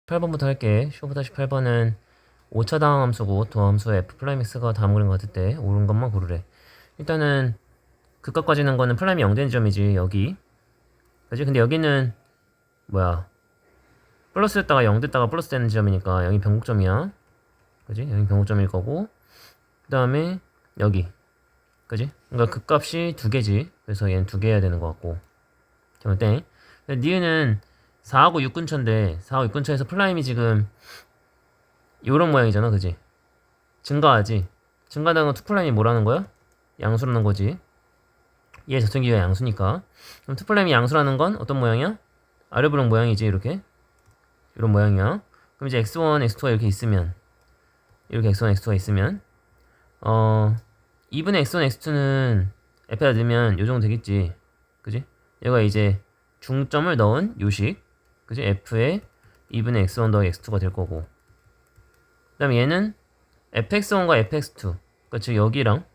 8번부터 할게. 15-8번은 5차당 함수고 도함수 f'(x가) 다음 그림 같을 때 옳은 것만 고르래. 일단은 극값 가지는 거는 플라임이 0 되는 점이지, 여기. 그지? 근데 여기는 뭐야, 플러스 됐다가 0 됐다가 플러스 되는 지점이니까 여기 변곡점이야. 그지? 여기 변곡점일 거고, 그 다음에 여기. 그지? 그러니까 극값이 두 개지. 그래서 얘는 두 개 해야 되는 것 같고. 그러면 땡. 근데 니은은 4하고 6 근처인데 4하고 6 근처에서 플라임이 지금 요런 모양이잖아, 그지? 증가하지. 증가하는 건 투플라임이 뭐라는 거야? 양수라는 거지. 얘 접선기가 양수니까. 그럼 투플라임이 양수라는 건 어떤 모양이야? 아래부릉 모양이지, 이렇게. 이런 모양이야. 그럼 이제 x1, x2가 이렇게 있으면, 이렇게 x1, x2가 있으면, 2분의 x1, x2는 f에다 넣으면 요 정도 되겠지. 그지? 얘가 이제 중점을 넣은 요식. 그지? f에 2분의 x1 더하기 x2가 될 거고. 그 다음에 얘는 fx1과 fx2. 그러니까 즉 여기랑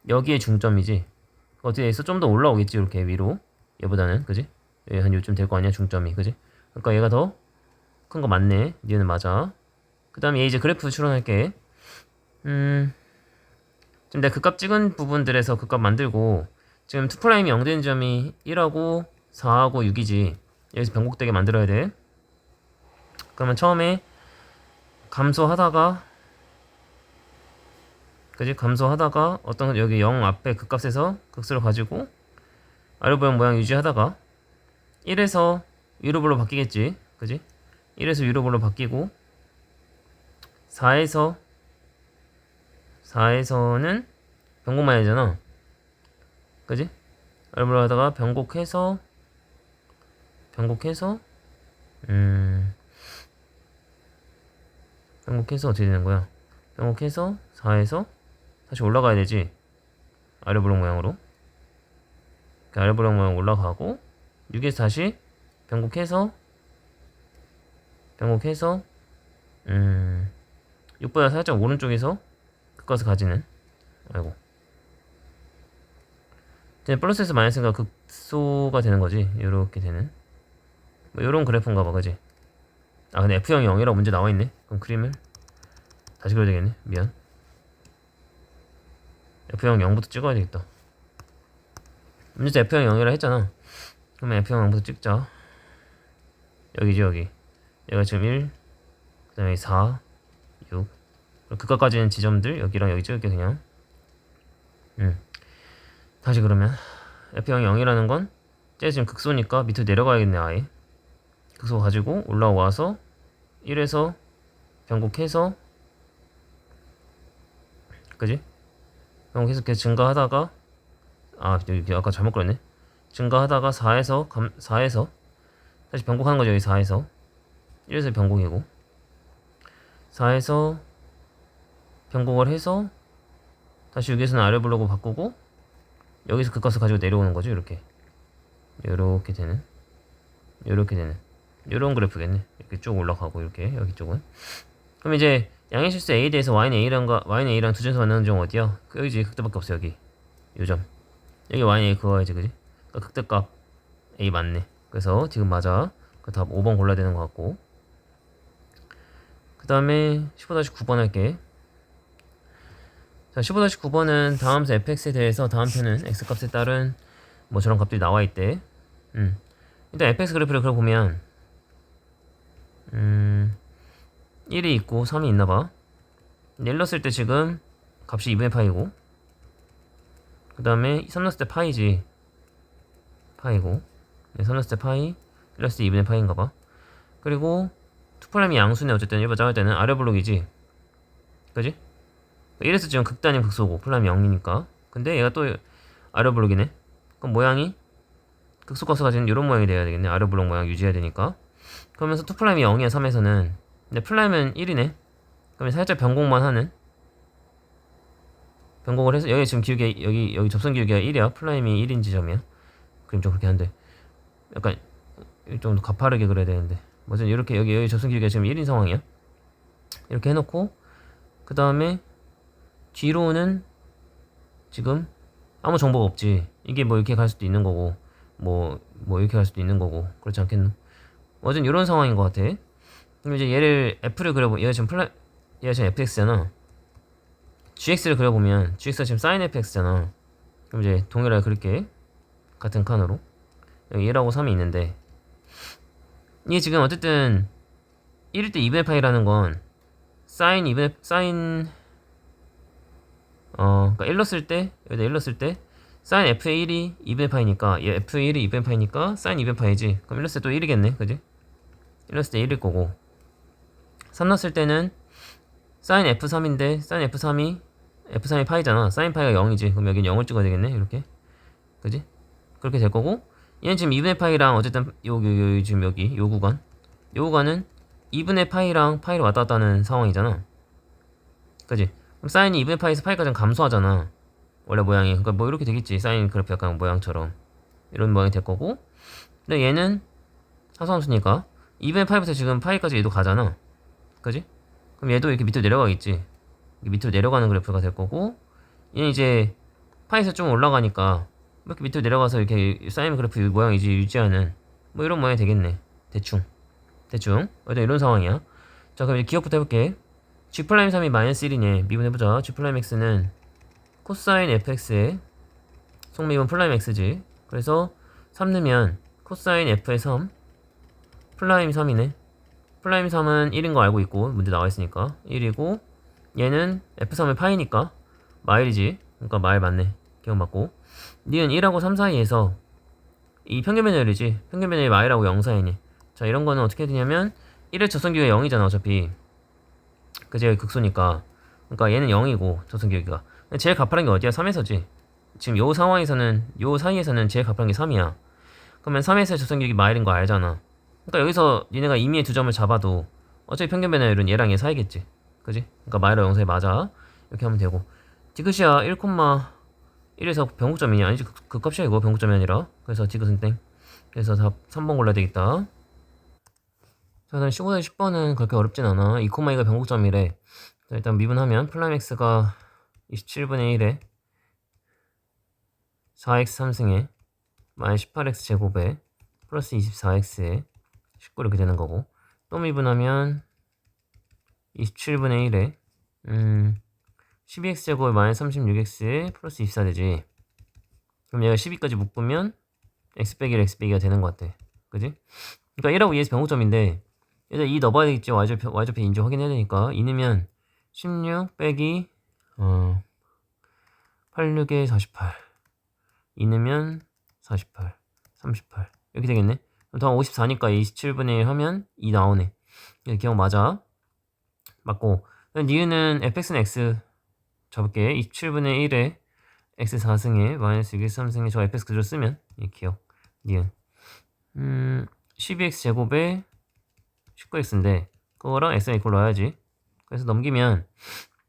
여기의 중점이지. 어떻게 해서 좀 더 올라오겠지, 이렇게 위로. 얘보다는, 그지? 여기 한 요쯤 될 거 아니야, 중점이, 그지? 그러니까 얘가 더 큰 거 맞네. 얘는 맞아. 그 다음에 얘 이제 그래프 추론할게. 지금 내가 극값 찍은 부분들에서 극값 만들고, 지금 2'이 0 되는 점이 1하고 4하고 6이지. 여기서 변곡되게 만들어야 돼. 그러면 처음에 감소하다가, 그지? 감소하다가 어떤 여기 0 앞에 극값에서 극수를 가지고 아래보양 모양 유지하다가 1에서 위로볼로 바뀌겠지, 그지? 1에서 위로볼로 바뀌고 4에서는 변곡만 해야잖아, 그지? 아래볼로 하다가 변곡해서 변곡해서 어떻게 되는 거야? 변곡해서 4에서 다시 올라가야 되지, 아래볼록 모양으로. 아래볼록 모양 올라가고 6에서 다시 변곡해서 6보다 살짝 오른쪽에서 극값을 가지는, 아이고, 이제 플러스에서 마이너스가 극소가 되는 거지. 요렇게 되는 뭐 요런 그래프인가 봐, 그지? 아 근데 F형이 0이라고 문제 나와있네. 그럼 그림을 다시 그려야 되겠네, 미안. F형 0부터 찍어야 되겠다. 문제에서 F형 0이라 했잖아. 그러면 F형 0부터 찍자. 여기지, 여기. 얘가 지금 1, 그 다음에 4, 6. 극값까지 있는 지점들 여기랑 여기 찍을게, 그냥. 다시 그러면 F형이 0이라는 건 쟤 지금 극소니까 밑으로 내려가야겠네, 아예. 극소 가지고 올라와서 1에서 변곡해서, 그지? 변곡해서 계속 증가하다가, 여기 아까 잘못 그렸네. 증가하다가 4에서 다시 변곡하는 거죠, 여기 4에서. 1에서 변곡이고 4에서 변곡을 해서 다시 6에서는 아래블록으로 바꾸고 여기서 극값을 가지고 내려오는 거죠, 이렇게. 요렇게 되는 요런 그래프겠네. 이렇게 쭉 올라가고, 이렇게 여기 쪽은. 그럼 이제 양의 실수 A에 대해서 Y는 A랑 두 점에서 만나는 점 어디야? 여기지, 극대밖에 없어, 여기. 요점. 여기 Y는 A 그거야지, 그지? 그러니까 극대값 A 맞네. 그래서 지금 맞아. 그 답 5번 골라야 되는 것 같고. 그 다음에 15-9번 할게. 자, 15-9번은 다함수 fx에 대해서 다음 편은 x값에 따른 뭐 저런 값들이 나와 있대. 일단 fx 그래프를 그려보면 1이 있고 3이 있나봐. 1 넣었을 때 지금 값이 2분의 파이고, 그 다음에 3 넣었을 때 파이지, 파이고, 3 넣었을 때 파이, 1 넣었을 때 2분의 파이인가봐. 그리고 2'이 양수네. 어쨌든 1번 작을 때는 아래 블록이지, 그지? 1에서 지금 극단임 극소고 플라임이 0이니까. 근데 얘가 또 아래 블록이네. 그럼 모양이 극소값을 가지는 이런 모양이 돼야 되겠네. 아래 블록 모양 유지해야 되니까. 그러면서 2'이 0이야, 3에서는. 근데 플라임은 1이네. 그러면 살짝 변곡만 하는, 변곡을 해서 여기 지금 기울기, 여기 접선 기울기가 1이야. 플라임이 1인 지점이야. 그림 좀 그렇게 한데 약간 좀 더 가파르게 그려야 되는데, 뭐든 이렇게 여기 접선 기울기가 지금 1인 상황이야. 이렇게 해놓고 그 다음에 뒤로는 지금 아무 정보가 없지. 이게 뭐 이렇게 갈 수도 있는 거고, 뭐 이렇게 갈 수도 있는 거고, 그렇지 않겠노? 어쨌든 이런 상황인 것 같아. 그럼 이제 얘를 F를 그려보면 얘가 지금 fx잖아. gx를 그려보면 gx가 지금 sin fx잖아. 그럼 이제 동일하게 그릴게. 같은 칸으로 여기 1하고 3이 있는데, 이게 지금 어쨌든 1일 때 2분의 파이라는 건 sin 2분의 sin 그러니까 1 넣었을 때, 여기다 1 넣었을 때 sin f의 1이 2분의 파이니까, 얘 f의 1이 2분의 파이니까 sin 2분의 파이지. 그럼 1 넣었을 때 또 1이겠네, 그지? 1 넣었을 때 1일 거고, 3 넣었을 때는 sin f3인데 sin f3이 파이잖아. sin 파이가 0이지. 그럼 여긴 0을 찍어야 되겠네, 이렇게. 그지? 그렇게 될 거고, 얘는 지금 2분의 파이랑 어쨌든 지금 여기 요 구간은 2분의 파이랑 파이를 왔다 갔다 하는 상황이잖아. 그지? 그럼 사인이 2분의 파이에서 파이까지 는 감소하잖아, 원래 모양이. 그러니까 뭐 이렇게 되겠지. 사인 그래프 약간 모양처럼 이런 모양이 될 거고, 근데 얘는 사소함수니까 2분의 파이부터 지금 파이까지 얘도 가잖아. 그지? 그럼 얘도 이렇게 밑으로 내려가겠지. 밑으로 내려가는 그래프가 될 거고, 얘는 이제 파이에서 좀 올라가니까 이렇게 밑으로 내려가서 이렇게 사인 그래프 모양 유지하는 뭐 이런 모양이 되겠네. 대충 어쨌든 이런 상황이야. 자, 그럼 이제 기억부터 해볼게. G'3이 마이너스 1이니 미분해보자. G'X는 코사인 fx의 속미분 플라임 x지. 그래서 3 넣으면 코사인 f의 3 플라임 3이네. 플라임 3은 1인 거 알고 있고, 문제 나와있으니까 1이고, 얘는 f3의 파이니까 마일이지. 그러니까 마일 맞네. 기억 맞고, 니은 1하고 3 사이에서 이 평균변열이지. 평균변열이 마일하고 0 사이니. 자, 이런 거는 어떻게 되냐면 1의 저선기가 0이잖아 어차피. 그제 극소니까. 그러니까 얘는 0이고 저선기가 제일 가파른 게 어디야? 3에서지. 지금 요 상황에서는, 요 사이에서는 제일 가파른 게 3이야. 그러면 3에서의 저선기이 마일인 거 알잖아. 그러니까 여기서 니네가 임의의 두 점을 잡아도 어차피 평균변열은 얘랑 얘 사이겠지. 그지? 그러니까 마일하고 0 사이 맞아. 이렇게 하면 되고, 디귿이야 1,1에서 변곡점이냐? 아니지, 그 값이야 이거. 변곡점이 아니라. 그래서 디귿은 땡. 그래서 답 3번 골라야 되겠다. 자, 그다음 15번 10번은 그렇게 어렵진 않아. 2,2가 변곡점이래. 자, 일단 미분하면 플라임 x가 27분의 1에 4x 3승에 마이너스 18x 제곱에 플러스 24x에 19 이렇게 되는 거고, 또 미분하면 27분의 1에 12x 제곱에 마이너스 36x에 플러스 24 되지. 그럼 얘가 12까지 묶으면 x 빼기 1 x 빼기가 되는 것 같아. 그지? 그러니까 1하고 2에서 변곡점인데 일단 2 넣어봐야 되겠지. y좌표 인지 확인해야 되니까 2 넣으면 16 빼기 86에 48, 2 넣으면 48, 38 이렇게 되겠네. 그럼 더 54니까 27분의 1 하면 2 나오네. 이게 기억 맞아. 맞고, 니은은 fx는 x 잡을게. 27분의 1에 x 4승에 마이너스 6x 3승에 저 fx 그대로 쓰면 이 기억 니은 12x 제곱에 19x인데 그거랑 x랑 이걸 넣어야지. 그래서 넘기면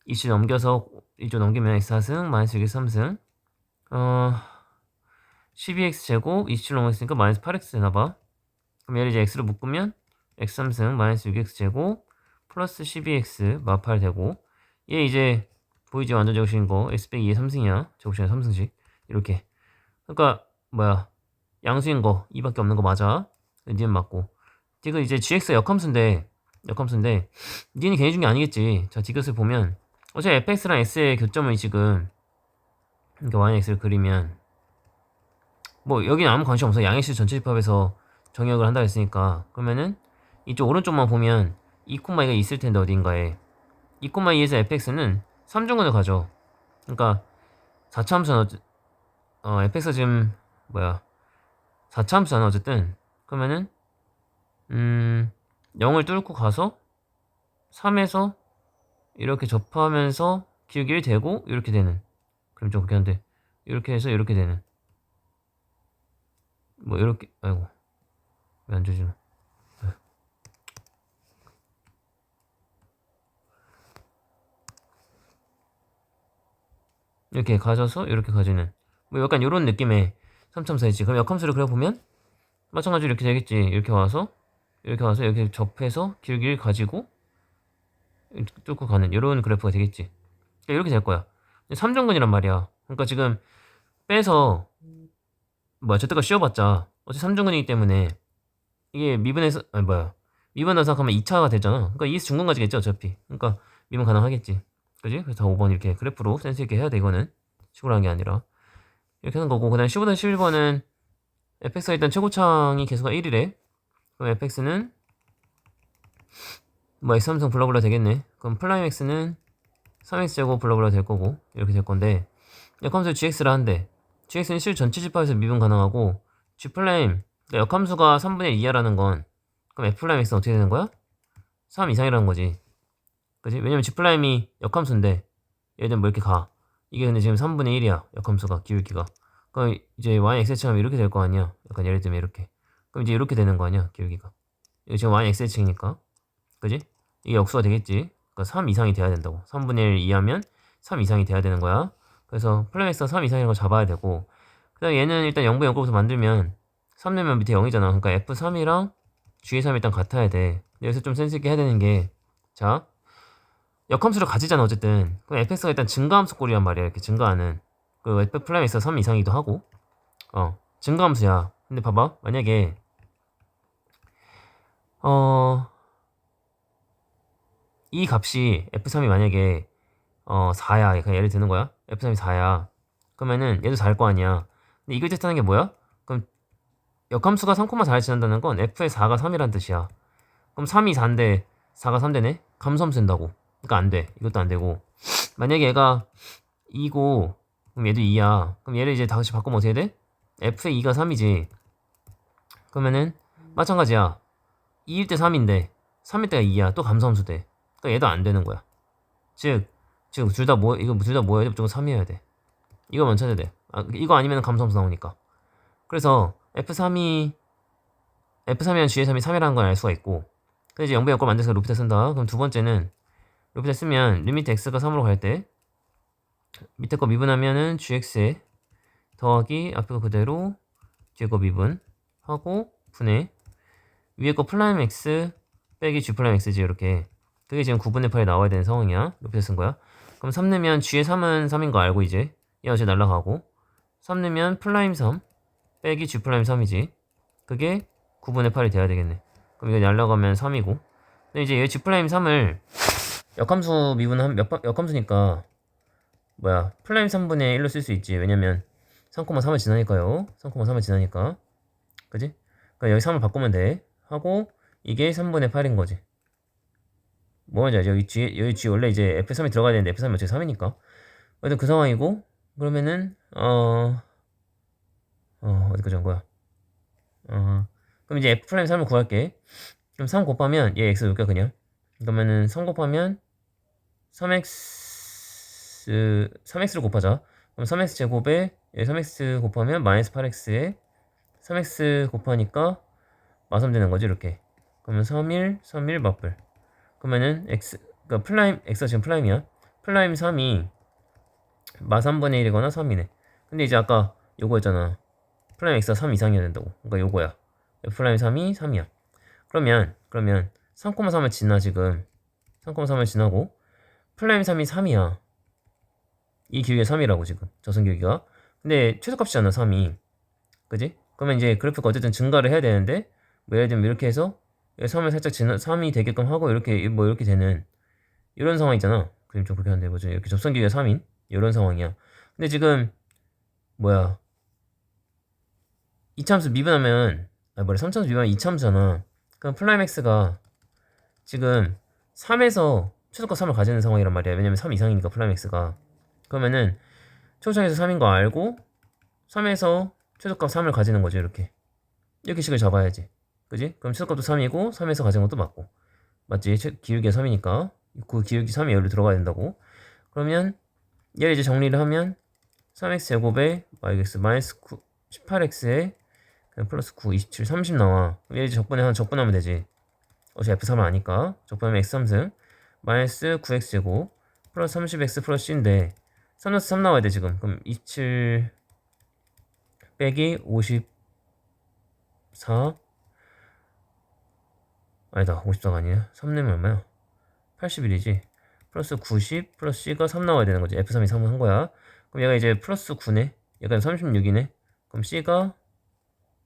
이쪽 넘겨서 이쪽 넘기면 x 4승 마이너스 6x 3승 12x 제곱 27 넘어있으니까 마이너스 8x 되나봐. 그럼 얘를 이제 x로 묶으면 x 3승 마이너스 6x 제곱 플러스 12x 마8 되고, 얘 이제 보이지? 완전 제곱식인 거 x 빼기 2의 3승이야. 제곱식이 3승씩 이렇게. 그러니까 뭐야, 양수인 거 2밖에 없는 거 맞아. 니은 맞고, 디귿 이제 gx가 역함수인데 니은이 괜히 준 게 아니겠지. 자, 디귿을 보면 어차피 fx랑 x의 교점을 지금 이렇게 yx를 그리면 뭐 여기는 아무 관심 없어. 양의수 전체 집합에서 정의역을 한다 했으니까. 그러면은 이쪽 오른쪽만 보면 2,2가 있을 텐데 어딘가에 2,2에서 fx는 3중근을 가져. 그러니까 4차 함수는 fx가 지금 뭐야 4차 함수잖아 어쨌든. 그러면은 0을 뚫고 가서 3에서 이렇게 접하면서 기울기 1 되고 이렇게 되는, 그럼 좀 그렇게 한데 이렇게 해서 이렇게 되는, 뭐 이렇게, 아이고 왜 안 주지? 이렇게 가져서 이렇게 가지는 뭐 약간 이런 느낌의 3.4지. 그럼 역함수를 그려보면 마찬가지로 이렇게 되겠지. 이렇게 와서 이렇게 접해서 길기를 가지고 뚫고 가는 이런 그래프가 되겠지. 그러니까 이렇게 될 거야. 3중근이란 말이야. 그러니까 지금 빼서 뭐야 저때가 씌워봤자 어차피 3중근이기 때문에 이게 미분해서 미분한다고 생각하면 2차가 되잖아. 그러니까 2에서 중간 가지겠지 어차피. 그러니까 미분 가능하겠지. 그지? 그래서 다 5번 이렇게 그래프로 센스 있게 해야 돼. 이거는 식으로 한 게 아니라 이렇게 하는 거고. 그 다음에 15-11번은 fx가 일단 최고창이 개수가 1이래. 그럼 fx는 뭐 x3승 블러블러 되겠네. 그럼 플라임 x는 3x제곱 블러블러 될 거고 이렇게 될 건데 역함수 gx라 한데 gx는 실 전체 집합에서 미분 가능하고 g 플라임 그러니까 역함수가 3분의 1 이하라는 건 그럼 f 플라임 x는 어떻게 되는 거야? 3 이상이라는 거지. 그지? 왜냐면 g 플라임이 역함수인데 예를 들면 뭐 이렇게 가. 이게 근데 지금 3분의 1이야. 역함수가 기울기가. 그럼 이제 y x축하면 이렇게 될 거 아니야. 약간 예를 들면 이렇게. 그럼 이제 이렇게 되는 거 아니야. 기울기가. 이거 지금 y x축이니까. 그지? 이게 역수가 되겠지. 그러니까 3 이상이 돼야 된다고. 3분의 1 이하면 3 이상이 돼야 되는 거야. 그래서 플라임 x가 3 이상이라는 걸 잡아야 되고 그다음 얘는 일단 0분 0곱부터 만들면 3 내면 밑에 0이잖아. 그러니까 f3이랑 g의 3이 일단 같아야 돼. 여기서 좀 센스 있게 해야 되는 게 자, 역함수를 가지잖아 어쨌든. 그럼 fx가 일단 증가함수 꼴이란 말이야. 이렇게 증가하는. 그 f 플라임 x가 3 이상이기도 하고 증가함수야. 근데 봐봐. 만약에 이 값이 f3이 만약에 4야. 그냥 예를 드는 거야. f3이 4야. 그러면은 얘도 4일 거 아니야. 근데 이걸 뜻하는 게 뭐야? 그럼 역함수가 3,4를 지난다는 건 f의 4가 3이란 뜻이야. 그럼 3이 4인데 4가 3되네? 감소함 쓴다고. 그러니까 안 돼. 이것도 안 되고. 만약에 얘가 2고 그럼 얘도 2야. 그럼 얘를 이제 다시 바꾸면 어떻게 돼? f의 2가 3이지. 그러면은 마찬가지야. 2일 때 3인데 3일 때가 2야. 또 감소함수 돼. 그러니까 얘도 안 되는 거야. 즉 둘 다 뭐 이거 둘 다 뭐여야 돼? 무조건 3이어야 돼. 이거 먼저 찾아야 돼. 이거 아니면 감소함수 나오니까. 그래서 F3이랑 G의 3이 3이라는 걸 알 수가 있고 근데 이제 0배 역걸 만들어서 루피트 쓴다. 그럼 두 번째는 루피트 쓰면 리미트 x가 3으로 갈 때 밑에 거 미분하면은 gx에 더하기 앞에 거 그대로 뒤에 거 미분 하고 분해 위에 거 플라임 x 빼기 g 플라임 x지 이렇게 그게 지금 9분의 8이 나와야 되는 상황이야. 루피트 쓴 거야. 그럼 3 넣으면 g의 3은 3인 거 알고 이제 얘 어제 날라가고 3 넣으면 플라임 3 빼기 g 플라임 3이지 그게 9분의 8이 돼야 되겠네. 그럼 이거 날라가면 3이고 근데 이제 얘 g 플라임 3을 역함수 미분한 역함수니까 뭐야 플라임 3분의 1로 쓸 수 있지. 왜냐면 3,3을 지나니까요. 3,3을 지나니까 그지? 그러니까 여기 3을 바꾸면 돼 하고 이게 3분의 8인 거지. 뭐지 알지? 여기 G 원래 이제 F3이 들어가야 되는데 F3이 어차피 3이니까 어쨌든 그 상황이고 그러면은 어디까지 한 거야? 그럼 이제 F 프라임 3을 구할게. 그럼 3 곱하면 얘 X 놓을까 그냥. 그러면은 3 곱하면 3x를 곱하자. 그럼 3x 제곱에 3x 곱하면 마이너스 8x에 3x 곱하니까 마삼 되는 거지 이렇게. 그러면 3일 맞불. 그러면은 x 그러니까 플라임 x가 지금 플라임이야. 플라임 3이 마 3분의 1이거나 3이네. 근데 이제 아까 요거였잖아. 플라임 x가 3 이상이어야 된다고. 그러니까 요거야. 플라임 3이 3이야. 그러면 3,3을 지나 지금 3,3을 지나고 플라임 3이 3이야. 이 기울기가 3이라고 지금 저선 기울기가. 근데 최소값이잖아 3이. 그지? 그러면 이제 그래프가 어쨌든 증가를 해야 되는데 뭐 예를 들면 이렇게 해서 3을 살짝 3이 되게끔 하고 이렇게 뭐 이렇게 되는 이런 상황이잖아. 그림 좀 그렇게 하는데 뭐죠? 이렇게 접선 기울기가 3인 이런 상황이야. 근데 지금 뭐야 이차함수 미분하면 3차함수 미분하면 이차함수잖아. 그럼 플라임 x가 지금 3에서 최소값 3을 가지는 상황이란 말이야. 왜냐면 3 이상이니까 플라임 x가. 그러면은 초성에서 3인 거 알고 3에서 최소값 3을 가지는 거죠. 이렇게 식을 잡아야지. 그지? 그럼 최소값도 3이고 3에서 가지는 것도 맞고 맞지? 기울기가 3이니까 그 기울기 3이 여기로 들어가야 된다고. 그러면 얘를 이제 정리를 하면 3x 제곱에 yx 마이너스 18x에 그냥 플러스 9, 27, 30 나와. 얘 이제 적분하면 되지. 어차피 F3을 아니까. 적분하면 x3승 마이너스 9x 제곱 플러스 30x 플러스 c인데 3 넣어서 3 나와야 돼 지금. 그럼 27 빼기 54 아니다 54가 아니야. 3 내면 얼마야? 81이지. 플러스 90 플러스 c가 3 나와야 되는 거지. F3이 3을 한 거야. 그럼 얘가 이제 플러스 9네. 얘가 36이네. 그럼 c가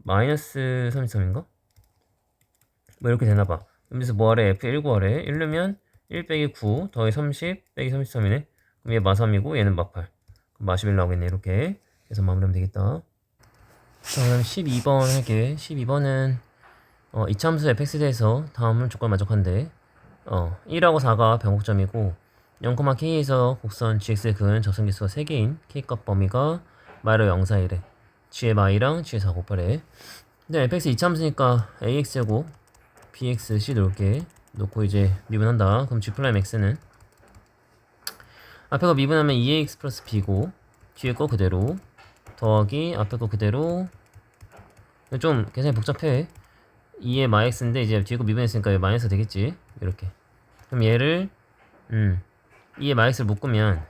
마이너스 33인가? 뭐 이렇게 되나봐. 여기서 뭐하래? F1 구하래. 1 넣으면 1 빼기 9 더하기 30 빼기 33이네. 그럼 얘 마3이고 얘는 마8. 그럼 마11 나오겠네. 이렇게 해서 마무리하면 되겠다. 자, 그럼 12번 할게. 12번은 이차함수 fx에 대해서 다음은 조건 만족한데 1하고 4가 변곡점이고 0,k에서 곡선 gx의 근 접선계수가 3개인 k값 범위가 마이너 0, 4, 1에 g의 마이랑 g의 4 곱하래. 근데 fx 이차함수니까 ax제곱 bx c 놓을게. 놓고 이제 미분한다. 그럼 g 플라임 x는 앞에 거 미분하면 2ax 플러스 b고 뒤에 거 그대로 더하기 앞에 거 그대로. 좀 굉장히 복잡해. 2의 마이엑스인데 이제 뒤에 거 미분했으니까 여기 마이너스 되겠지. 이렇게. 그럼 얘를 2의 마이엑스를 묶으면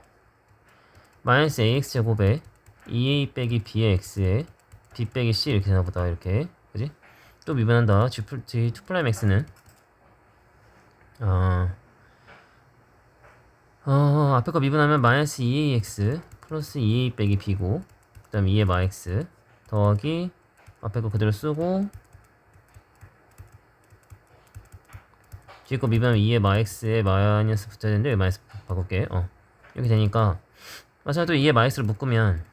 마이너스 ax 제곱에 2a 빼기 b의 x에 b 빼기 c 이렇게 되나보다. 이렇게. 그지? 또 미분한다. g2 플라임 x는 앞에 거 미분하면 마이너스 2ax 플러스 2a 빼기 b고 그 다음 2의 마이엑스 더하기 앞에 거 그대로 쓰고 뒤에 거 미분하면 2의 마이엑스에 마이너스 붙어야 되는데 마이너스 바꿀게. 이렇게 되니까 마찬가지로 2의 마이너스를 묶으면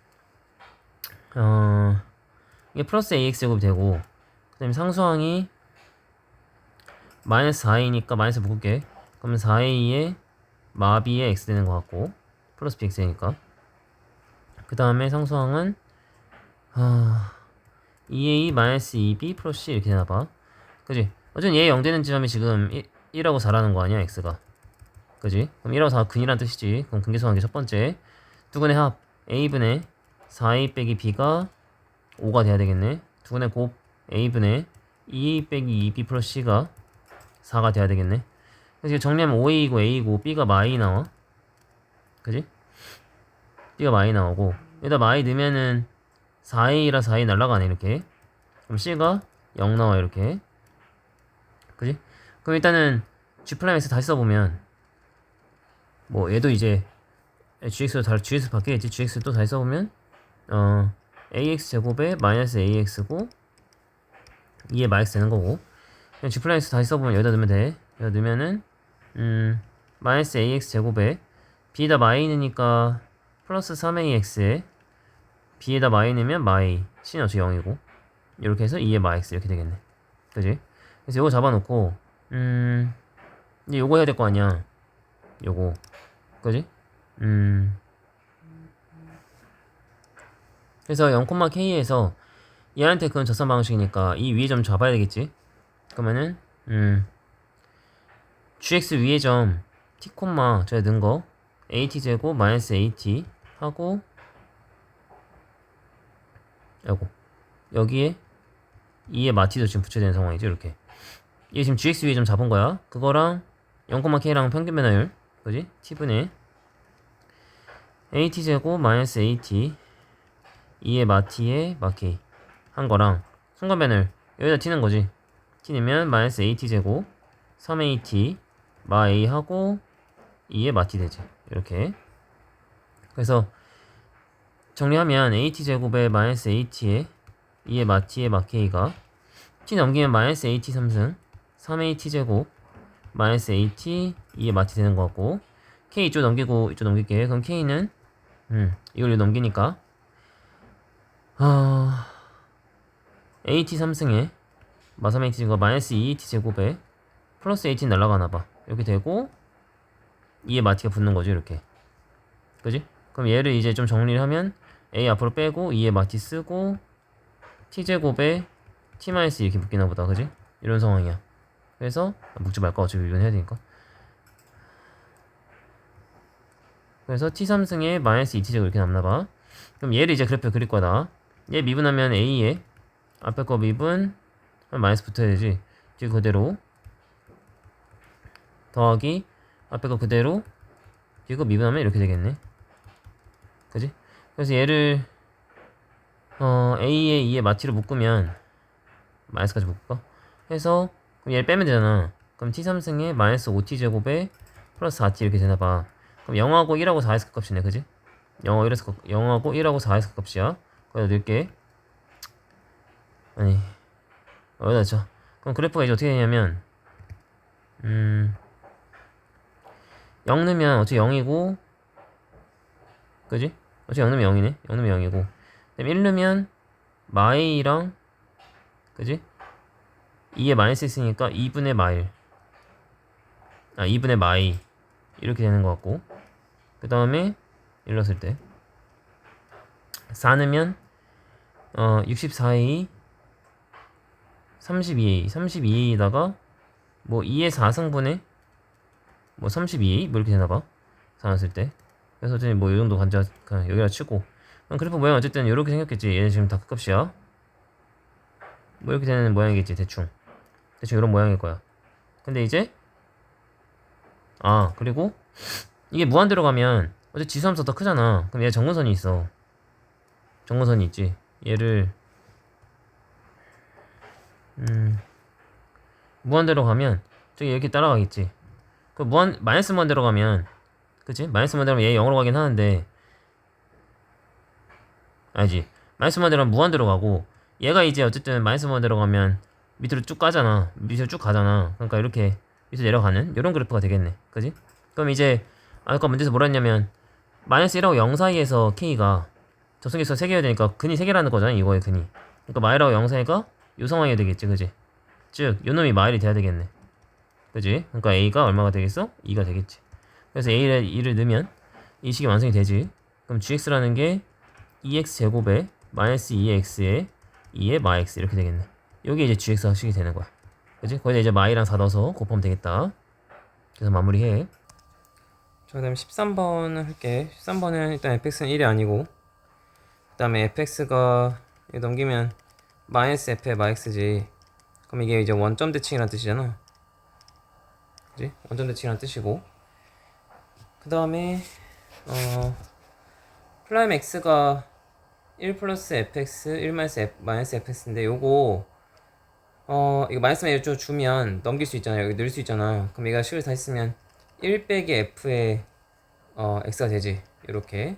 이게 플러스 ax 제곱이 되고 그 다음에 상수항이 마이너스 4a니까 마이너스 묶을게. 그러면 4a에 마비의 x 되는 것 같고 플러스 bx니까 그 다음에 상수항은 2a 마이너스 2b 플러스 c 이렇게 되나봐. 그지? 어쨌든 얘 0 되는 지점이 지금 1하고 4라는 거 아니야 x가. 그지? 그럼 1하고 4가 근이란 뜻이지. 그럼 근계수관계 첫 번째 두근의 합 a분의 4a 빼기 b가 5가 돼야 되겠네. 두근의 곱 a분의 2a 빼기 2b 플러스 c가 4가 돼야 되겠네. 그래서 정리하면 5a이고 a이고 b가 마이 나와. 그지? b가 마이 나오고 여기다 마이 넣으면은 4a라 4a 날라가네. 이렇게. 그럼 c가 0 나와. 이렇게. 그지? 그럼 일단은 g 플라임 x 다시 써보면 뭐 얘도 이제 gx 바뀌겠지. gx도 다시 써보면 ax 제곱에 마이너스 ax고 2에 마이너스 되는 거고 그냥 g 플라임 x 다시 써보면 여기다 넣으면 돼. 여기다 넣으면은 마이너스 ax 제곱에 b에다 마이 넣으니까 플러스 3ax에 b에다 마이 넣으면 마이 c는 어차피 0이고 이렇게 해서 2에 마이너스 이렇게 되겠네. 그지? 그래서 요거 잡아놓고 이제 요거 해야 될 거 아니야. 요거. 그지? 그래서 0,k에서 얘한테 그건 젖산 방식이니까 이 위의 점 잡아야 되겠지. 그러면은 gx 위의 점 t, 제가 넣은 거 at 제곱 마이너스 at 하고 여기에 2의 마티도 지금 붙여야 되는 상황이죠. 이렇게. 이게 지금 gx 위의 점 잡은 거야. 그거랑 0,k랑 평균 변화율. 그지? t분의 at 제곱 마이너스 at 2의 마t의 마k 한 거랑 순간 변화율 여기다 t는 거지. t 넣으면 마이너스 at 제곱 3at 마 a 하고 2의 마t 되지. 이렇게. 그래서 정리하면 at 제곱에 마이너스 at에 2의 마t의 마k가 t 넘기면 마이너스 at 3승 3at 제곱 마이너스 at 2의 마t 되는 거 같고 k 이쪽 넘기고 이쪽 넘길게. 그럼 k는 이걸 넘기니까 at 3승에 마3 at 제곱 마이너스 2at 제곱에 플러스 at 날라가나봐. 이렇게 되고 2의 마t가 붙는 거죠. 이렇게. 그지? 그럼 얘를 이제 좀 정리를 하면 a 앞으로 빼고 2의 마t 쓰고 t제곱에 t-2 이렇게 묶이나 보다. 그지? 이런 상황이야. 그래서 묶지 말까? 어차피 이건 해야 되니까. 그래서 t3승에 마이너스 2t제곱 이렇게 남나봐. 그럼 얘를 이제 그래프 그릴 거다. 얘 미분하면 a에 앞에 거 미분 마이너스 붙어야 되지. 뒤에 그대로 더하기 앞에 거 그대로 뒤에 거 미분하면 이렇게 되겠네. 그지? 그래서 얘를 a에 2의 마t를 묶으면 마이너스까지 묶을까? 해서 그럼 얘를 빼면 되잖아. 그럼 t3승에 마이너스 5t제곱에 플러스 4t 이렇게 되나봐. 그럼 0하고 1하고 4에서 값이네. 그지? 0하고 1하고 4에서 값이야. 거기다 넣을게. 아니 여기다 넣자. 그럼 그래프가 이제 어떻게 되냐면 0 넣으면 어차피 0이고, 그지? 어차피 0 넣으면 0이네. 0 넣으면 0이고. 그다음에 1 넣으면 마이랑, 그지? 2에 마이너스 있으니까 2분의 마일. 2분의 마이. 이렇게 되는 것 같고. 그 다음에 1 넣었을 때 4 넣으면 64A 32A 32A에다가 뭐 2의 4승분의 뭐 32A 뭐 이렇게 되나봐. 4 넣었을 때. 그래서 어쨌든 뭐 요정도 간자 그냥 여기다 치고, 그래프 모양 어쨌든 요렇게 생겼겠지. 얘는 지금 다 극값이야. 뭐 이렇게 되는 모양이겠지. 대충 요런 모양일 거야. 근데 이제 그리고 이게 무한대로 가면 어차피 지수함수 더 크잖아. 그럼 얘 정근선이 있어. 정근선이 있지. 얘를 무한대로 가면 저기 이렇게 따라가겠지. 그 마이너스 무한대로 가면, 그치? 마이너스 무한대로 가면 얘 0으로 가긴 하는데, 알지? 마이너스 무한대로 가면 무한대로 가고, 얘가 이제 어쨌든 마이너스 무한대로 가면 밑으로 쭉 가잖아. 밑으로 쭉 가잖아. 그러니까 이렇게 밑으로 내려가는 이런 그래프가 되겠네. 그지? 그럼 이제 아까 문제에서 뭐라 했냐면 마이너스 1하고 0 사이에서 K가 접속해서 3개여야 되니까 근이 3개라는 거잖아. 이거의 근이. 그러니까 마일하고 0 사이가 요 상황이 되겠지. 그지? 즉 요놈이 마일이 돼야 되겠네. 그지? 그러니까 A가 얼마가 되겠어? 2가 되겠지. 그래서 A에 2를 넣으면 이 식이 완성이 되지. 그럼 GX라는 게 2x 제곱에 마이너스 2x에 2에 마x 이렇게 되겠네. 여기 이제 GX 식이 되는 거야. 그지? 거기다 이제 마이랑 4 넣어서 곱하면 되겠다. 그래서 마무리해. 자, 그 다음에 13번을 할게. 13번은 일단 fx는 1이 아니고, 그 다음에 fx가 넘기면 마이너스 f의 max지. 그럼 이게 이제 원점 대칭이라는 뜻이잖아. 그지? 원점 대칭이라는 뜻이고, 그 다음에 플라임 x가 1 플러스 fx 1 마이너스 fx인데 요거 이거 마이너스만 이렇게 주면 넘길 수 있잖아요. 여기 넣을 수 있잖아. 그럼 얘가 식을 다시 쓰면 1 빼기 f의 x가 되지. 이렇게.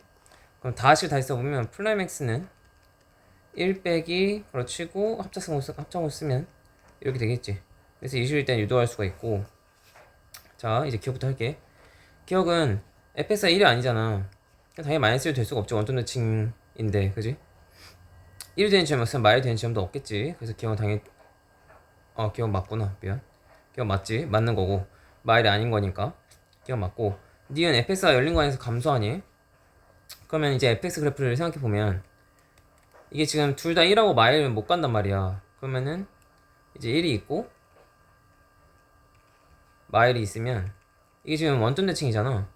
그럼 다식을 다시 써보면 플라임 x는 1 빼기 그로 치고 합성을 쓰면 이렇게 되겠지. 그래서 이 식을 일단 유도할 수가 있고, 자 이제 기억부터 할게. 기억은 fx가 1이 아니잖아. 당연히 마이너스 1 될 수가 없지. 원점 대칭인데, 그지? 1이 되는 지점 없으면 마이너스 되는 지점도 없겠지. 그래서 기억은 당연히 기억 맞구나. 미안. 기억 맞지? 맞는 거고 마일이 아닌 거니까 기억 맞고, 니은 fx가 열린 관에서 감소하니? 그러면 이제 fx 그래프를 생각해 보면 이게 지금 둘 다 1하고 마일은 못 간단 말이야. 그러면은 이제 1이 있고 마일이 있으면 이게 지금 원점 대칭이잖아.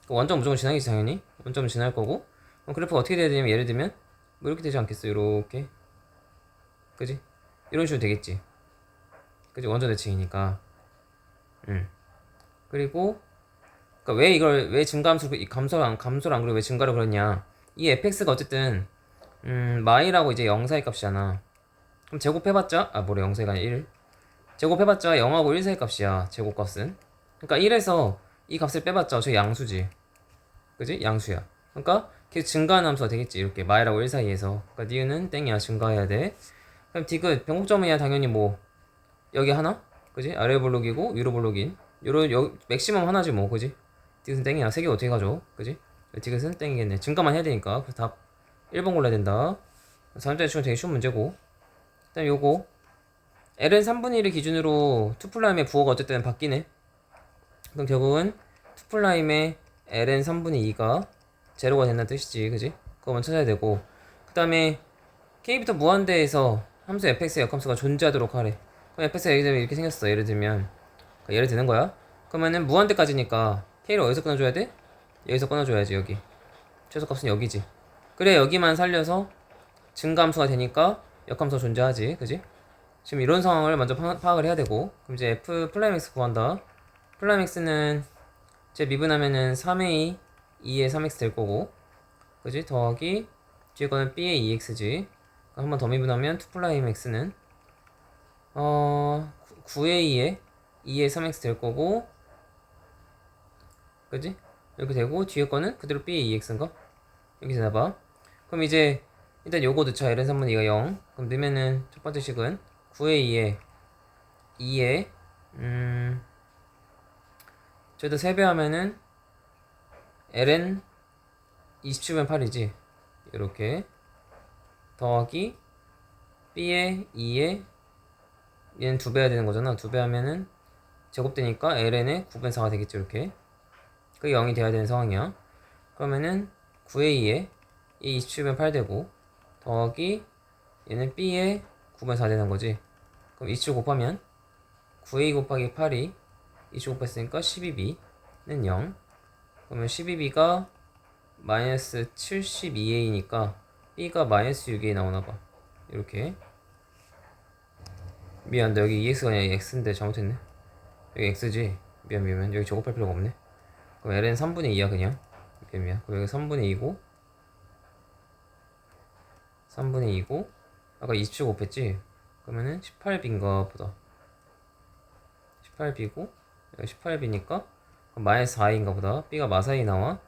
원점 무조건 지나겠지 당연히. 원점은 지날 거고. 그럼 그래프가 어떻게 돼야 되냐면 예를 들면 뭐 이렇게 되지 않겠어? 이렇게. 그지? 이런 식으로 되겠지. 그지? 원점 대칭이니까. 그리고 그러니까 왜 이걸 왜 증가함수를 감소를 안 그리고 왜 증가를 그렸냐? 이 fx가 어쨌든 마이라고 이제 0 사이 값이잖아. 그럼 제곱해봤자 뭐래 0 사이가 아니라 1 제곱해봤자 0하고 1 사이 값이야. 제곱값은. 그러니까 1에서 이 값을 빼봤자 저 양수지. 그지? 양수야. 그러니까 계속 증가하는 함수가 되겠지. 이렇게 마이라고 1 사이에서. 그러니까 니은은 땡이야. 증가해야 돼. 그럼 디귿 변곡점이야 당연히 뭐 여기 하나? 그지? 아래 블록이고 위로 블록인 요런 맥시멈 하나지 뭐. 그지? 디귿은 땡이야. 3개 어떻게 가져? 그지? 디귿은 땡이겠네. 증가만 해야 되니까. 그래서 답 1번 골라야 된다. 4점짜리 치고 되게 쉬운 문제고. 일단 요거 L은 3분의 1을 기준으로 2플라임의 부호가 어쨌든 바뀌네. 그럼 결국은 2플라임의 L은 3분의 2가 제로가 된다는 뜻이지. 그지? 그거 먼저 찾아야 되고, 그 다음에 K부터 무한대에서 함수 fx의 역함수가 존재하도록 하래. 그럼 fx가 예를 들면 이렇게 생겼어. 예를 들면 예를 드는 거야. 그러면은 무한대까지니까 K를 어디서 끊어줘야 돼? 여기서 끊어줘야지. 여기 최소값은 여기지. 그래 여기만 살려서 증가함수가 되니까 역함수가 존재하지. 그지? 지금 이런 상황을 먼저 파악을 해야 되고, 그럼 이제 f 플라임 x 구한다. 플라임 x는 제 미분하면은 3a 2에 3x 될 거고, 그지? 더하기 뒤에 거는 b에 2x지. 한 번 더 미분하면 2 플라임 x는 9a 2에 3x 될 거고, 그지? 이렇게 되고 뒤에 거는 그대로 b에 2x인가? 이렇게 되나봐. 그럼 이제 일단 요거 넣자. ln 3분의 2가 0. 그럼 넣으면은 첫 번째 식은 9의 2에 저기다 3배 하면은 ln 27분의 8이지. 이렇게 더하기 b에 2에 얘는 2배 해야 되는 거잖아. 2배 하면은 제곱되니까 ln의 9분의 4가 되겠죠. 이렇게 그게 0이 돼야 되는 상황이야. 그러면은 9의 2에 이 27분의 8 되고 더하기 얘는 b에 9분의 4 되는 거지. 그럼 27 곱하면 9a 곱하기 8이 27 곱했으니까 12b는 0. 그러면 12b가 마이너스 72a니까 b가 마이너스 6a 나오나봐. 이렇게. 미안, 나 여기 ex가 아니라 x인데 잘못했네. 여기 x지. 미안. 여기 제곱할 필요가 없네. 그럼 ln 3분의 2야 그냥. 이렇게 미안. 그럼 여기 3분의 2고 3분의 2고 아까 27 곱했지? 그러면은 18b인가 보다. 18b고 여기 18b니까 마이너스 4인가 보다. b가 마사이 나와.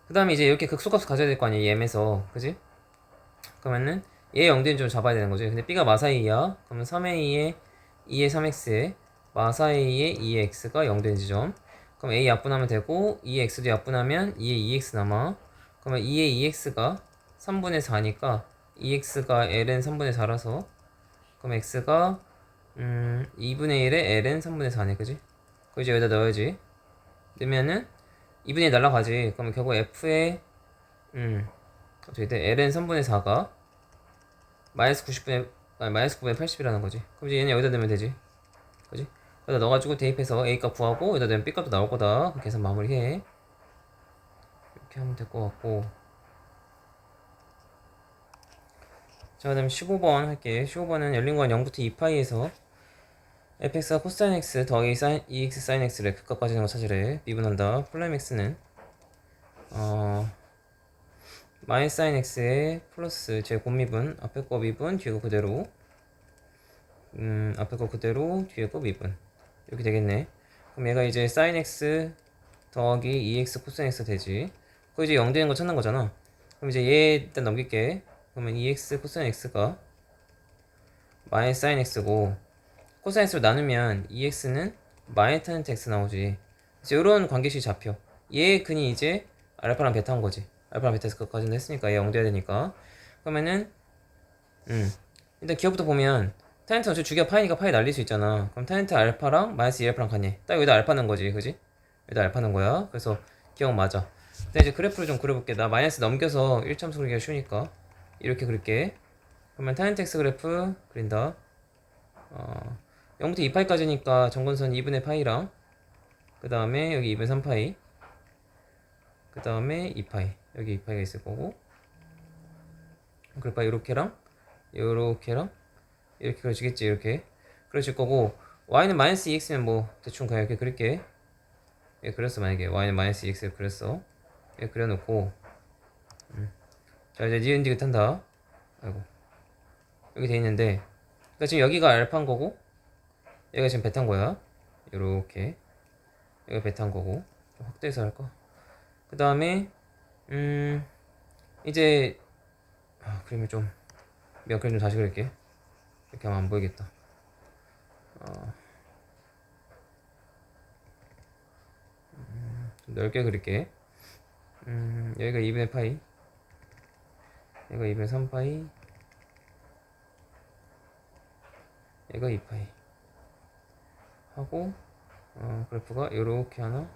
그 다음에 이제 이렇게 극소값을 가져야 될 거 아니야, 이 m에서. 그지? 그러면은 얘 0대는 좀 잡아야 되는 거지. 근데 b가 마사이야. 그러면 3a에 2의 3x에 마사이의 2의 x가 0된 지점. 그럼 a 약분하면 되고 2의 x도 약분하면 2의 2x 남아. 그러면 2의 2x가 3분의 4니까 2x가 ln 3분의 4라서 그럼 x가 2분의 1에 ln 3분의 4네. 그지? 그거 이제 여기다 넣어야지. 넣으면은 2분의 1 날라가지. 그러면 결국 f의 어떻게 돼? ln 3분의 4가 마이너스 90분의 마이너스 9분의 80이라는 거지. 그럼 이제 얘는 여기다 넣으면 되지. 그지? 여기다 넣어가지고 대입해서 a 값 구하고 여기다 넣으면 b 값도 나올 거다. 그렇게 해서 마무리해. 이렇게 하면 될 것 같고. 자, 그 다음 15번 할게. 15번은 열린 구간 0부터 2파이에서 fx가 코사인 x 더하기 사인 2x 사인 x를 극값 빠지는 거 찾으래. 미분한다. 플라임 x는 마이너스 사인 x에 플러스 제 곱미분 앞에 거 미분 뒤에 거 그대로 앞에 거 그대로 뒤에 거 미분 이렇게 되겠네. 그럼 얘가 이제 사인 x 더하기 2x 코사인 x 되지. 그거 이제 0 되는 거 찾는 거잖아. 그럼 이제 얘 일단 넘길게. 그러면 2x 코사인 x가 마이너스 사인 x고 코사인 x로 나누면 2x는 마이너스 tan x 나오지. 이제 이런 관계식이 잡혀. 얘 근이 이제 알파랑 베타인 거지. 알파랑 베타에서 그까지는 했으니까 얘 0 돼야 되니까. 그러면은 일단 기억부터 보면 타젠트 어차피 주기가 파이니까 파이 날릴 수 있잖아. 그럼 타젠트 알파랑 마이너스 2알파랑 같네. 딱 여기다 알파 넣은 거지. 그지? 여기다 알파 넣은 거야. 그래서 기억 맞아. 근데 이제 그래프를 좀 그려볼게. 나 마이너스 넘겨서 1참수 그리기가 쉬우니까 이렇게 그릴게. 그러면 타젠트 x 그래프 그린다. 0부터 2파이까지니까 정근선 2분의 파이랑 그 다음에 여기 2분의 3파이 그 다음에 2파이 여기 2파이가 있을 거고 그럴까? 요렇게랑 요렇게랑 이렇게 그려지겠지. 이렇게 그려질 거고 y는 마이너스 2x면 뭐 대충 그냥 이렇게 그릴게. 예, 그렸어. 만약에 y는 마이너스 2x를 그렸어. 예, 그려놓고 자 이제 니은디귿 한다. 아이고 여기 돼 있는데 그러니까 지금 여기가 알파인 거고 얘가 지금 베타인 거야. 요렇게 여기가 베타인 거고 좀 확대해서 할까? 그 다음에 이제 그림을 좀 몇 그림 좀 다시 그릴게. 이렇게 하면 안 보이겠다. 좀 넓게 그릴게. 여기가 2분의 파이 얘가 2분의 3파이 얘가 2파이 하고 그래프가 요렇게 하나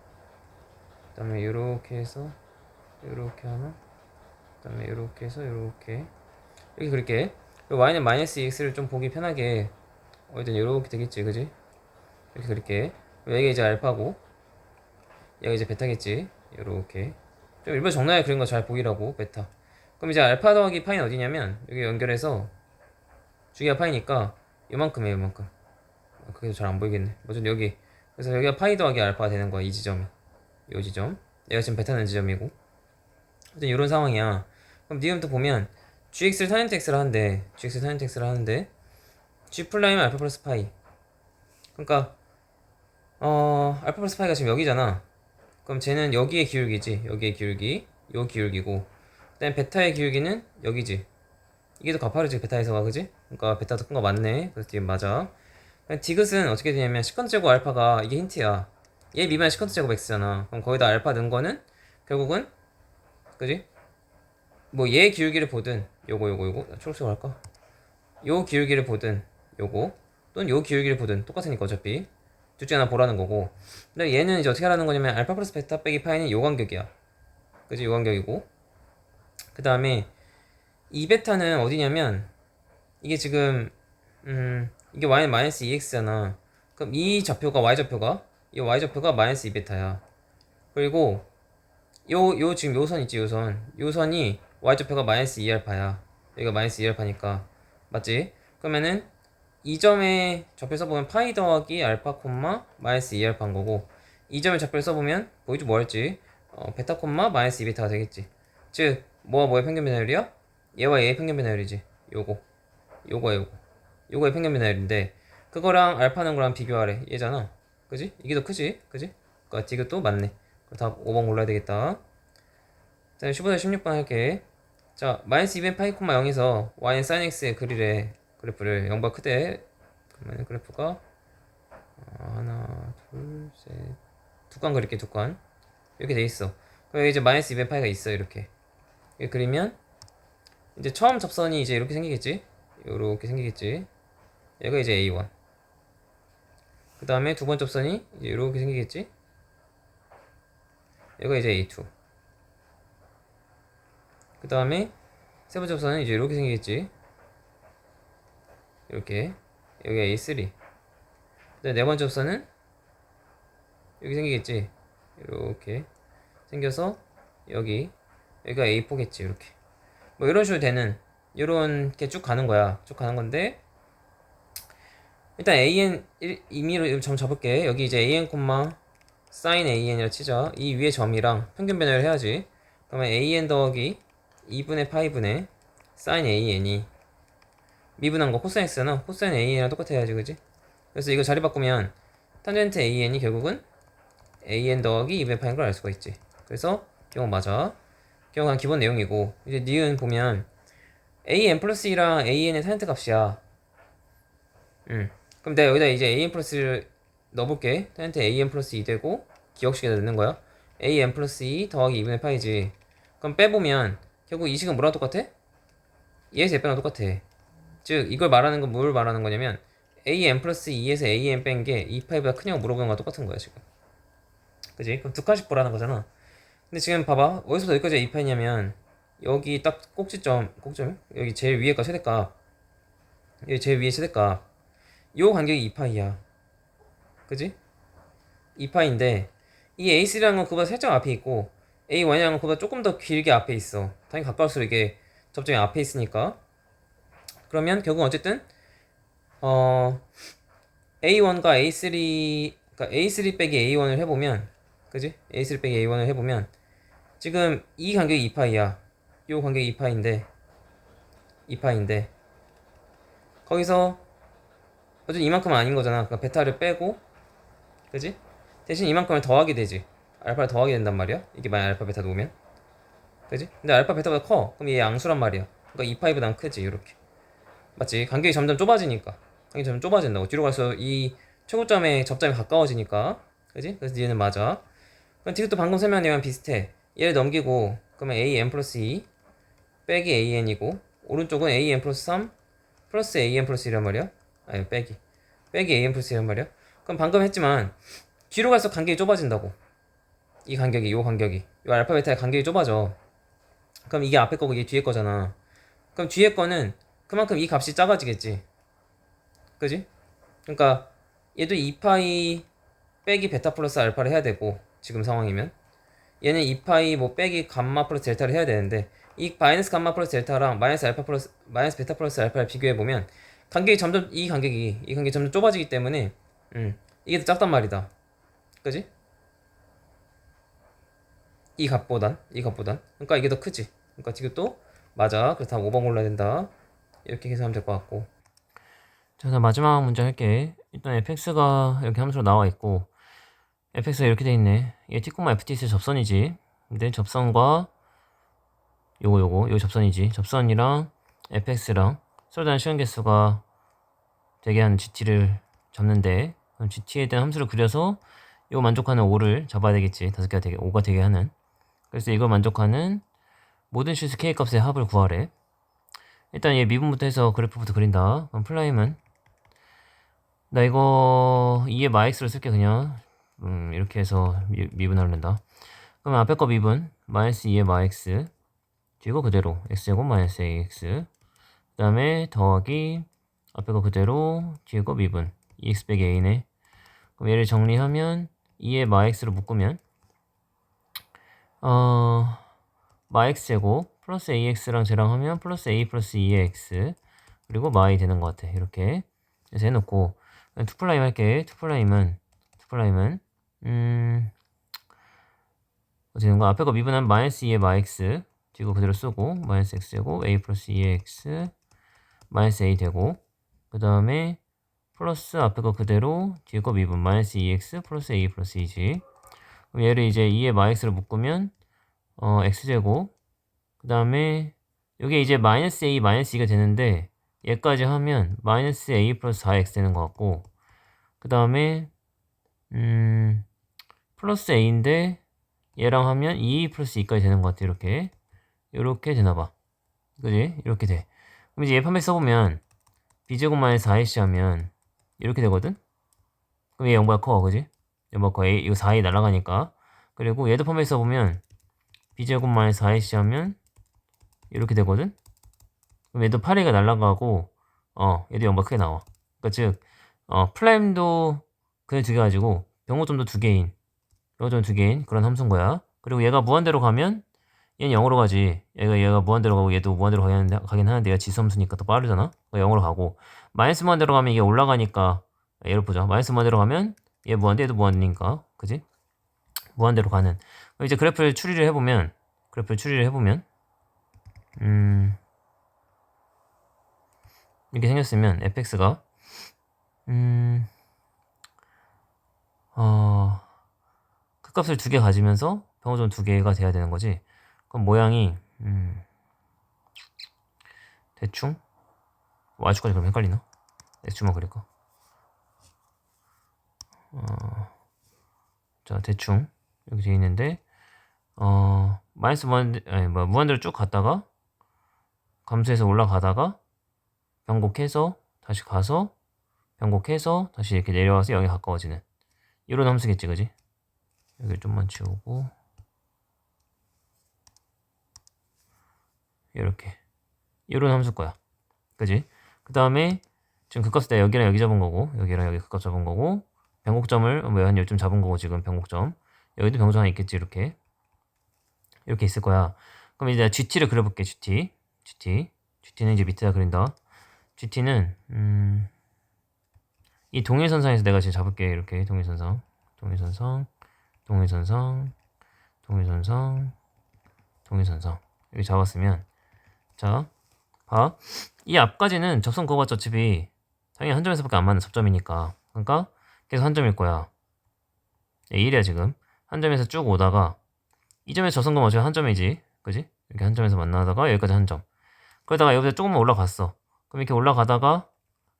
그 다음에 요렇게 해서 요렇게 하나 그 다음에 요렇게 해서 요렇게 이렇게 그릴게. 그리고 y는 마이너스 2x를 좀 보기 편하게 어쨌든 요렇게 되겠지. 그지? 이렇게 그릴게. 여기가 이제 알파고 얘가 이제 베타겠지. 요렇게 좀 일부러 정나게 그린 거 잘 보이라고. 베타. 그럼 이제 알파 더하기 파이는 어디냐면 여기 연결해서 주기가 파이니까 요만큼이에요. 요만큼. 그게 잘 안 보이겠네. 어쨌든 여기 그래서 여기가 파이 더하기 알파가 되는 거야. 이 지점이 요 지점 얘가 지금 베타는 지점이고 어쨌든 요런 상황이야. 그럼 니은부터 보면 gx를 tan x를 하는데 gx를 tan x를 하는데 g 플라임 알파 플러스 파이 그러니까 알파 플러스 파이가 지금 여기잖아. 그럼 쟤는 여기의 기울기지. 여기의 기울기 요 기울기고 그 다음에 베타의 기울기는 여기지. 이게 더 가파르지 베타에서가. 그지? 그러니까 베타 더 큰 거 맞네. 그래서 뒤에 맞아. 디귿은 어떻게 되냐면 시컨 제곱 알파가 이게 힌트야. 얘 미분의 시컨트 제곱 x잖아. 그럼 거기다 알파 넣은 거는 결국은 그지? 뭐 얘 기울기를 보든 요거 초록색 할까? 요 기울기를 보든 요거 또는 요 기울기를 보든 똑같으니까 어차피 둘 중에 하나 보라는 거고. 근데 얘는 이제 어떻게 하라는 거냐면 알파 플러스 베타 빼기 파이는 요 간격이야. 그지? 요 간격이고 그 다음에 이 베타는 어디냐면 이게 지금 이게 y는 마이너스 2x잖아. 그럼 이 좌표가 이 y좌표가 마이너스 2베타야. 그리고 요 지금 요선 있지, 요선이 y좌표가 마이너스 2알파야. 여기가 마이너스 2알파니까 맞지? 그러면은 이 점의 좌표 써보면 파이 더하기 알파 콤마 마이너스 2알파인 거고, 이 점의 좌표를 써보면 보이지 뭐였지? 베타 콤마 마이너스 2베타가 되겠지. 즉 뭐와 뭐의 평균 배나율이야? 얘와 얘의 평균 배나율이지. 요거의 평균 배나율인데 그거랑 알파는 거랑 비교하래. 얘잖아. 그지? 이게 더 크지? 그지? 그니까 이것도 맞네. 그럼 다 5번 골라야 되겠다. 자, 15번 16번 할게. 자, 마이너스 2벤 파이 콤마 0에서 y는 sin x의 그리래. 그래프를 0보다 크대. 그러면 그래프가 하나 둘셋 2칸 그릴게. 2칸 이렇게 돼 있어. 그럼 이제 마이너스 2벤 파이가 있어. 이렇게 그리면 이제 처음 접선이 이제 이렇게 생기겠지. 요렇게 생기겠지. 얘가 이제 A1. 그 다음에 두 번째 접선이 이제 이렇게 생기겠지. 얘가 이제 A2. 그 다음에 세 번째 접선은 이제 이렇게 생기겠지. 이렇게. 여기 A3. 그 다음에 네 번째 접선은 여기 생기겠지. 이렇게 생겨서 여기가 A4겠지. 이렇게 뭐 이런 식으로 되는, 이렇게 쭉 가는 거야. 쭉 가는 건데 일단 AN 임의로 점 잡을게. 여기 이제 AN 콤마 sin AN이라 치자. 이 위에 점이랑 평균 변화를 해야지. 그러면 AN 더하기 2분의 파이분의 sin AN이 미분한 거 코사인 X잖아. 코사인 AN이랑 똑같아야지, 그지? 그래서 이거 자리 바꾸면 탄젠트 AN이 결국은 AN 더하기 2분의 파인 걸 알 수가 있지. 그래서 기억 맞아. 기억한 기본 내용이고, 이제 니은 보면 AN 플러스 2랑 AN의 탄젠트 값이야. 그럼 내가 여기다 이제 AN 플러스를 넣어볼게. 탄젠트 AN 플러스 2 되고 기억식에다 넣는 거야. AN 플러스 2 더하기 2분의 파이지. 그럼 빼보면 결국 이 식은 뭐랑 똑같아? 얘에서 얘 빼랑 똑같아. 즉 이걸 말하는 건 뭘 말하는 거냐면 AN 플러스 2에서 AN 뺀 게 2파이보다 크냐고 물어보는 거랑 똑같은 거야 지금. 그지? 그럼 두 칸씩 보라는 거잖아. 근데 지금 봐봐. 어디서부터 여기까지 2파이냐면 여기 딱 꼭지점 여기 제일 위에가 최대값, 여기 제일 위에 최대값, 요 간격이 2파이야. 그지? 2파인데 이 A3라는 건 그보다 살짝 앞에 있고 A1이라는 건 그보다 조금 더 길게 앞에 있어. 당연히 가까울수록 이게 접점이 앞에 있으니까. 그러면 결국 어쨌든 A1과 A3, 그러니까 A3 빼기 A1을 해보면, 그지? A3 빼기 A1을 해보면 지금 이 간격이 2파이야. 요 간격이 2파인데 거기서 어쨌든 이만큼은 아닌 거잖아. 그러니까 베타를 빼고, 그지? 대신 이만큼을 더하게 되지. 알파를 더하게 된단 말이야. 이게 만약 알파 베타 놓으면, 그지? 근데 알파 베타보다 커. 그럼 얘 양수란 말이야. 그러니까 2파이보단 크지. 이렇게 맞지? 간격이 점점 좁아지니까. 간격이 점점 좁아진다고. 뒤로 갈수록 이 최고점의 접점이 가까워지니까. 그지? 그래서 얘는 맞아. 그럼 뒤도 방금 설명한 내용이랑 비슷해. 얘를 넘기고 그러면 AN 플러스 2 빼기 AN이고, 오른쪽은 AN 플러스 3 플러스 AN 플러스 1란 말이야. 아니 빼기 AN 플러스 1란 말이야. 그럼 방금 했지만 뒤로 갈수록 간격이 좁아진다고. 이 간격이, 요 알파 베타의 간격이 좁아져. 그럼 이게 앞에 거고 이게 뒤에 거잖아. 그럼 뒤에 거는 그만큼 이 값이 작아지겠지. 그지? 그러니까 얘도 2파이 빼기 베타 플러스 알파를 해야 되고, 지금 상황이면 얘는 2파이 뭐 빼기 감마 플러스 델타를 해야 되는데, 이 마이너스 감마 플러스 델타랑 마이너스 베타 플러스 알파를 비교해 보면 간격이 점점 이 간격이 점점 좁아지기 때문에 이게 더 작단 말이다. 그지? 이 값보단 그러니까 이게 더 크지. 그러니까 지금 또 맞아. 그래서 다 5번 골라야 된다. 이렇게 계산하면 될 것 같고. 자, 그다음 마지막 문제 할게. 일단 fx가 이렇게 함수로 나와 있고, fx가 이렇게 돼 있네. 얘 t, ftx의 접선이지. 근데 접선과 요거 접선이지. 접선이랑 fx랑 서로 다른 시간 개수가 되게 하는 gt를 잡는데, 그럼 gt에 대한 함수를 그려서 이거 만족하는 5를 잡아야 되겠지. 5개가 되게 5가 되게 하는. 그래서 이걸 만족하는 모든 실수 k 값의 합을 구하래. 일단 얘 미분부터 해서 그래프부터 그린다. 그럼 플라임은 나 이거 2의 마이너스를 쓸게 그냥. 이렇게 해서 미분하려 한다. 그럼 앞에 거 미분 마이너스 2의 마이너스 뒤고 그대로 x제곱 마이너스 ax 그 다음에 더하기 앞에 거 그대로 뒤에 거 미분 2x 빼기 a네. 그럼 얘를 정리하면 2의 마이너스로 묶으면 마x 제곱 플러스 ax랑 쟤랑 하면 플러스 a 플러스 2의 x 그리고 마이 되는 것 같아. 이렇게 그래서 해놓고 투플라임 할게. 투플라임은 어떻게 되는 거야? 앞에 거 미분하면 마이너스 2의 마x 뒤고 그대로 쓰고 마이너스 x제곱 a 플러스 2의 x 마이너스 a 되고 그 다음에 플러스 앞에 거 그대로 뒤에 거 미분 마이너스 2x 플러스 a 플러스 2지. 그럼 얘를 이제 2의 마이너스를 묶으면 x제곱 그 다음에 여기 이제 마이너스 a 마이너스 2가 되는데 얘까지 하면 마이너스 a 플러스 4x 되는 것 같고 그 다음에 플러스 a인데 얘랑 하면 2 플러스 2까지 되는 것 같아. 이렇게 되나봐. 그지? 이렇게 돼. 그럼 이제 얘 판매 써보면 b제곱 마이너스 4ac 하면 이렇게 되거든? 그럼 얘 0보다 커. 그지? 0보다 커. 이거 4이 날아가니까. 그리고 얘도 판매 써보면 b제곱 마이너스 4ac 하면 이렇게 되거든? 그럼 얘도 8a가 날아가고 얘도 0보다 크게 나와. 그러니까 즉 플라임도 그냥 2개 가지고 병호점도 2개인 병호점 2개인 그런 함수인 거야. 그리고 얘가 무한대로 가면 얘는 0으로 가지. 얘가 무한대로 가고 얘도 무한대로 가긴 하는데 얘가 지수함수니까 더 빠르잖아. 0으로 가고 마이너스 무한대로 가면 이게 올라가니까 얘를 보자. 마이너스 무한대로 가면 얘 무한대 얘도 무한대니까 그지? 무한대로 가는. 이제 그래프를 추리를 해보면 이렇게 생겼으면 fx가 극값을 2개 가지면서 병호점 2개가 돼야 되는 거지. 그럼 모양이 대충 y축까지 그럼 헷갈리나? x축만 그릴까? 자 대충 이렇게 돼 있는데 마이너스 무한대로 쭉 갔다가 감소해서 올라가다가 변곡해서 다시 가서 변곡해서 다시 이렇게 내려와서 0에 가까워지는 이런 함수겠지. 그지? 여기 좀만 지우고 이렇게 이런 함수일 거야. 그지? 그 다음에 지금 극값을 내가 여기랑 여기 잡은 거고 여기랑 여기 극값 잡은 거고 변곡점을 한 요쯤 잡은 거고 지금 변곡점 여기도 변곡점 하나 있겠지. 이렇게 있을 거야. 그럼 이제 GT를 그려볼게. GT는 이제 밑에다 그린다. GT는 이 동일선상에서 내가 지금 잡을게. 이렇게 동일선상 이렇게 잡았으면 자 봐. 이 앞까지는 접선 그거봤자 어차피 당연히 한 점에서밖에 안 맞는 접점이니까 그러니까 계속 한 점일 거야. 1이야 지금. 한 점에서 쭉 오다가 이 점에서 접선 그거 한 점이지. 그지? 이렇게 한 점에서 만나다가 여기까지 한 점. 그러다가 여기서 조금만 올라갔어. 그럼 이렇게 올라가다가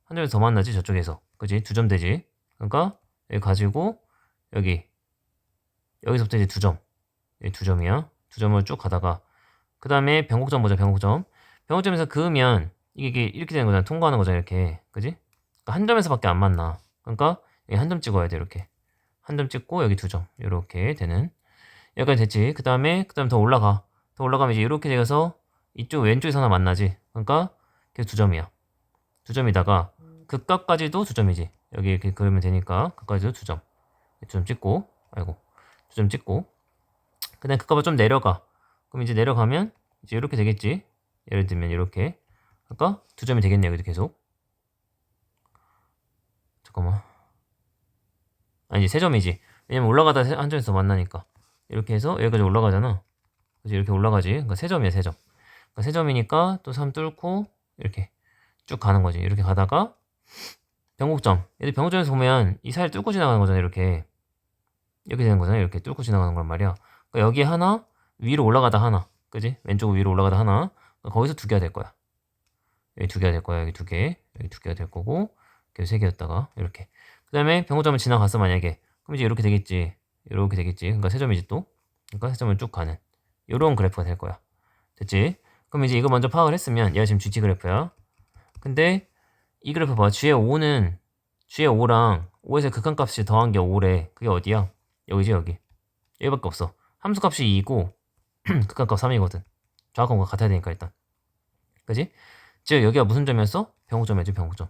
한 점에서 더 만나지 저쪽에서. 그지? 2점 되지. 그러니까 여기 가지고 여기서부터 이제 2점. 여기 2점이야. 2점을 쭉 가다가 그 다음에 변곡점 보자. 변곡점에서 그으면 이게 이렇게 되는 거잖아. 통과하는 거잖아. 이렇게. 그지? 그러니까 한 점에서밖에 안 만나. 그러니까 여기 한 점 찍어야 돼. 이렇게. 한 점 찍고 여기 2점. 이렇게 되는. 여기까지 됐지. 그 다음에 더 올라가. 더 올라가면 이제 이렇게 돼서 이쪽 왼쪽에서 하나 만나지. 그러니까 계속 2점이야. 2점이다가 극값까지도 2점이지. 여기 이렇게 그리면 되니까 극까지도 2점. 2점 찍고 2점 찍고 그 다음에 극값을 좀 내려가. 그럼 이제 내려가면 이제 이렇게 되겠지. 예를 들면 이렇게 아까 2점이 되겠네. 여기도 계속 잠깐만 아니 3점이지. 왜냐면 올라가다 한 점에서 만나니까 이렇게 해서 여기까지 올라가잖아. 그래서 이렇게 올라가지. 그러니까 3점이야 3점. 그러니까 3점이니까 또 3 뚫고 이렇게 쭉 가는 거지. 이렇게 가다가 변곡점. 얘들 변곡점에서 보면 이 사이를 뚫고 지나가는 거잖아. 이렇게 되는 거잖아. 이렇게 뚫고 지나가는 걸 말이야. 그러니까 여기 하나 위로 올라가다 하나. 그지? 왼쪽으로 위로 올라가다 하나. 그러니까 거기서 2개가 될 거야. 여기 2개가 될 거야. 여기 2개. 여기 2개가 될 거고. 여기 3개였다가 이렇게. 그 다음에 변곡점을 지나갔어. 만약에. 그럼 이제 이렇게 되겠지. 이렇게 되겠지. 그러니까 세점이지 또. 그러니까 세점을 쭉 가는 요런 그래프가 될 거야. 됐지? 그럼 이제 이거 먼저 파악을 했으면 얘가 지금 GT 그래프야. 근데 이 그래프 봐. G의 5랑 5에서 극한값이 더한 게 5래. 그게 어디야? 여기지 여기. 여기밖에 없어. 함수값이 2고 극한값 3이거든. 정확한 거 같아야 되니까 일단. 그지? 즉 여기가 무슨 점이었어? 변고점이었지 변고점.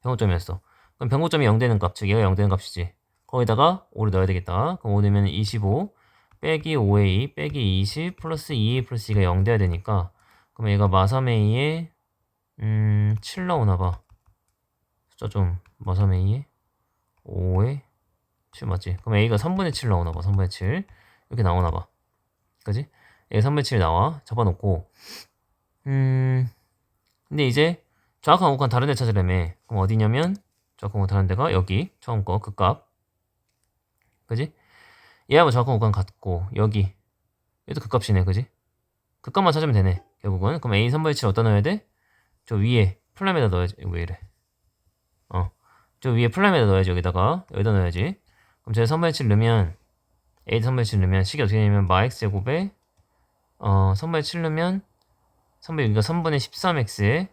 변고점이었어. 그럼 변고점이 0 되는 값, 즉 얘가 0 되는 값이지. 거기다가 5를 넣어야 되겠다. 그럼 5 넣으면 25 빼기 5a 빼기 20 플러스 2a 플러스 2가 0 돼야 되니까 그럼 얘가 마3a에 7 나오나 봐. 숫자 좀 마3a에 5에 7 맞지? 그럼 a가 3분의 7 나오나 봐. 3분의 7 이렇게 나오나 봐. 그지? a 3분의 7 나와. 잡아놓고 근데 이제 정확한 공간 다른 데 찾으려면 그럼 어디냐면 정확한 공간 다른 데가 여기 처음 거 그 값. 그지? 얘하고 정확한 공간 같고 여기 얘도 그 값이네. 그지? 그 값만 찾으면 되네. 결국은 그럼 a 3분의 7 어디다 넣어야 돼? 저 위에 플랫에다 넣어야지. 왜 이래? 저 위에 플랫에다 넣어야지. 여기다 넣어야지. 그럼 제가 3분의 7 넣으면 a 3분의 7 넣으면 식이 어떻게 되냐면 마x 제곱에 3분의 7 넣으면 3분의 13x에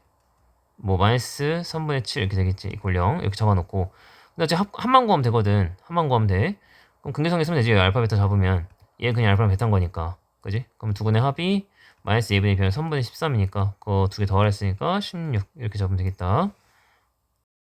뭐 마이너스 3분의 7 이렇게 되겠지. 이꼴 0 이렇게 잡아놓고 근데 어차피 합만 구하면 되거든. 합만 구하면 돼. 그럼 근계성에 쓰면 되지. 알파 베타 잡으면 얘 그냥 알파랑 베타인 거니까. 그지? 그럼 두 분의 합이 마이너스 2분의 2 3분의 13이니까 그거 두 개 더하랬으니까 16 이렇게 잡으면 되겠다.